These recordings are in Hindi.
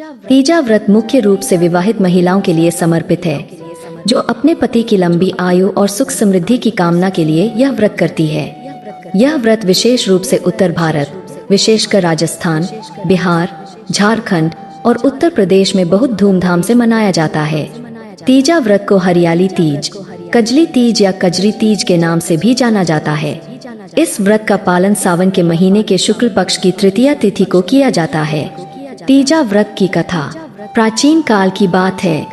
तीजा व्रत मुख्य रूप से विवाहित महिलाओं के लिए समर्पित है, जो अपने पति की लंबी आयु और सुख समृद्धि की कामना के लिए यह व्रत करती है। यह व्रत विशेष रूप से उत्तर भारत, विशेषकर राजस्थान, बिहार, झारखंड और उत्तर प्रदेश में बहुत धूमधाम से मनाया जाता है। तीजा व्रत को हरियाली तीज, कजली तीज या कजरी तीज के नाम से भी जाना जाता है। इस व्रत का पालन सावन के महीने के शुक्ल पक्ष की तृतीया तिथि को किया जाता है। तीजा व्रत की कथा प्राचीन काल की बात है।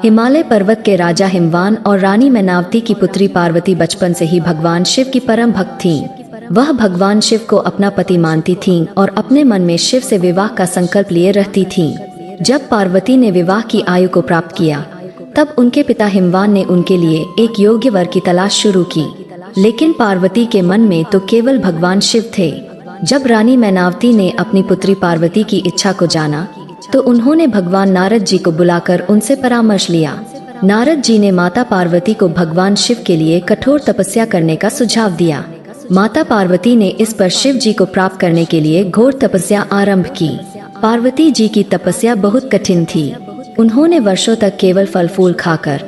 हिमालय पर्वत के राजा हिमवान और रानी मैनावती की पुत्री पार्वती बचपन से ही भगवान शिव की परम भक्त थीं। वह भगवान शिव को अपना पति मानती थीं और अपने मन में शिव से विवाह का संकल्प लिए रहती थीं। जब पार्वती ने विवाह की आयु को प्राप्त किया, तब उनके पिता हिमवान ने उनके लिए एक योग्य वर की तलाश शुरू की, लेकिन पार्वती के मन में तो केवल भगवान शिव थे। जब रानी मैनावती ने अपनी पुत्री पार्वती की इच्छा को जाना, तो उन्होंने भगवान नारद जी को बुलाकर उनसे परामर्श लिया। नारद जी ने माता पार्वती को भगवान शिव के लिए कठोर तपस्या करने का सुझाव दिया। माता पार्वती ने इस पर शिव जी को प्राप्त करने के लिए घोर तपस्या आरंभ की। पार्वती जी की तपस्या बहुत कठिन थी। उन्होंने वर्षों तक केवल फल फूल खाकर,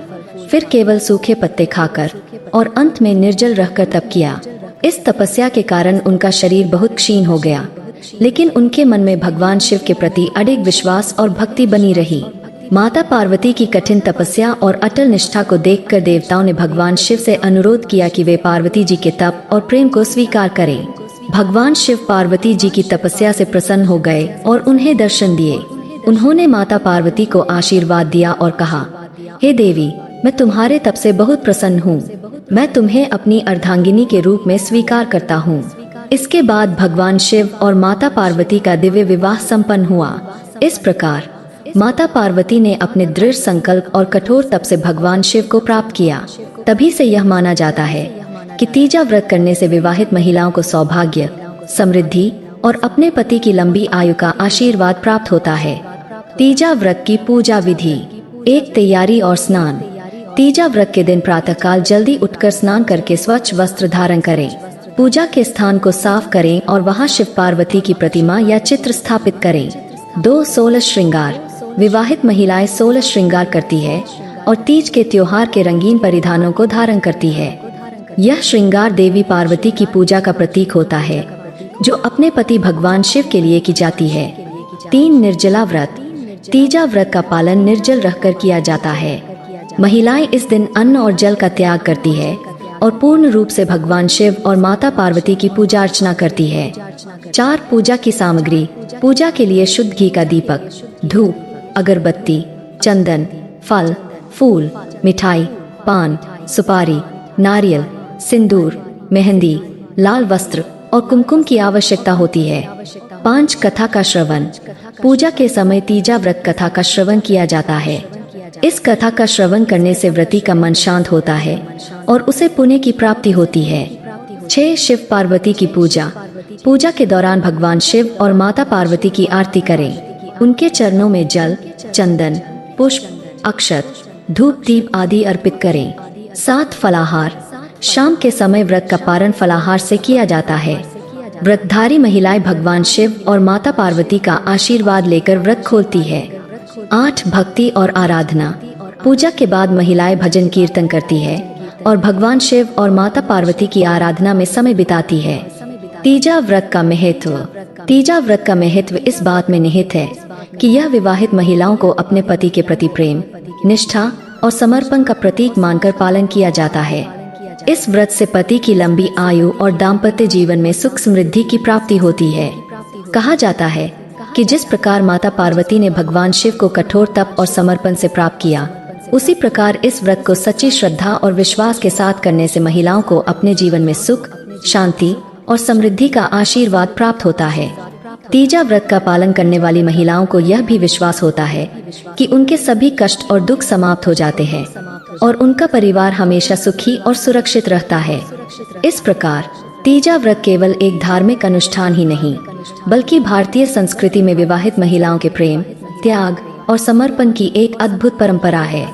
फिर केवल सूखे पत्ते खाकर और अंत में निर्जल रहकर तप किया। इस तपस्या के कारण उनका शरीर बहुत क्षीण हो गया, लेकिन उनके मन में भगवान शिव के प्रति अडिग विश्वास और भक्ति बनी रही। माता पार्वती की कठिन तपस्या और अटल निष्ठा को देखकर देवताओं ने भगवान शिव से अनुरोध किया कि वे पार्वती जी के तप और प्रेम को स्वीकार करें। भगवान शिव पार्वती जी की तपस्या से प्रसन्न हो गए और उन्हें दर्शन दिए। उन्होंने माता पार्वती को आशीर्वाद दिया और कहा, हे देवी, मैं तुम्हारे तप से बहुत प्रसन्न हूँ। मैं तुम्हें अपनी अर्धांगिनी के रूप में स्वीकार करता हूँ। इसके बाद भगवान शिव और माता पार्वती का दिव्य विवाह संपन्न हुआ। इस प्रकार माता पार्वती ने अपने दृढ़ संकल्प और कठोर तप से भगवान शिव को प्राप्त किया। तभी से यह माना जाता है कि तीजा व्रत करने से विवाहित महिलाओं को सौभाग्य, समृद्धि और अपने पति की लंबी आयु का आशीर्वाद प्राप्त होता है। तीजा व्रत की पूजा विधि। 1. तैयारी और स्नान। तीजा व्रत के दिन प्रातःकाल जल्दी उठकर स्नान करके स्वच्छ वस्त्र धारण करें। पूजा के स्थान को साफ करें और वहां शिव पार्वती की प्रतिमा या चित्र स्थापित करें। 2. 16 श्रृंगार। विवाहित महिलाएं 16 श्रृंगार करती है और तीज के त्योहार के रंगीन परिधानों को धारण करती है। यह श्रृंगार देवी पार्वती की पूजा का प्रतीक होता है, जो अपने पति भगवान शिव के लिए की जाती है। 3. निर्जला व्रत। तीजा व्रत का पालन निर्जल रहकर किया जाता है। महिलाएं इस दिन अन्न और जल का त्याग करती है और पूर्ण रूप से भगवान शिव और माता पार्वती की पूजा अर्चना करती है। 4. पूजा की सामग्री। पूजा के लिए शुद्ध घी का दीपक, धूप, अगरबत्ती, चंदन, फल, फूल, मिठाई, पान, सुपारी, नारियल, सिंदूर, मेहंदी, लाल वस्त्र और कुमकुम की आवश्यकता होती है। 5. कथा का श्रवण। पूजा के समय तीजा व्रत कथा का श्रवण किया जाता है। इस कथा का श्रवण करने से व्रती का मन शांत होता है और उसे पुण्य की प्राप्ति होती है। 6. शिव पार्वती की पूजा। पूजा के दौरान भगवान शिव और माता पार्वती की आरती करें। उनके चरणों में जल, चंदन, पुष्प, अक्षत, धूप दीप आदि अर्पित करें। 7. फलाहार। शाम के समय व्रत का पारण फलाहार से किया जाता है। व्रतधारी महिलाएं भगवान शिव और माता पार्वती का आशीर्वाद लेकर व्रत खोलती है। 8. भक्ति और आराधना। पूजा के बाद महिलाएं भजन कीर्तन करती है और भगवान शिव और माता पार्वती की आराधना में समय बिताती है। तीजा व्रत का महत्व। तीजा व्रत का महत्व इस बात में निहित है कि यह विवाहित महिलाओं को अपने पति के प्रति प्रेम, निष्ठा और समर्पण का प्रतीक मानकर पालन किया जाता है। इस व्रत से पति की लंबी आयु और दाम्पत्य जीवन में सुख समृद्धि की प्राप्ति होती है। कहा जाता है कि जिस प्रकार माता पार्वती ने भगवान शिव को कठोर तप और समर्पण से प्राप्त किया, उसी प्रकार इस व्रत को सच्ची श्रद्धा और विश्वास के साथ करने से महिलाओं को अपने जीवन में सुख, शांति और समृद्धि का आशीर्वाद प्राप्त होता है। तीजा व्रत का पालन करने वाली महिलाओं को यह भी विश्वास होता है कि उनके सभी कष्ट और दुख समाप्त हो जाते हैं और उनका परिवार हमेशा सुखी और सुरक्षित रहता है। इस प्रकार तीजा व्रत केवल एक धार्मिक अनुष्ठान ही नहीं, बल्कि भारतीय संस्कृति में विवाहित महिलाओं के प्रेम, त्याग और समर्पण की एक अद्भुत परंपरा है।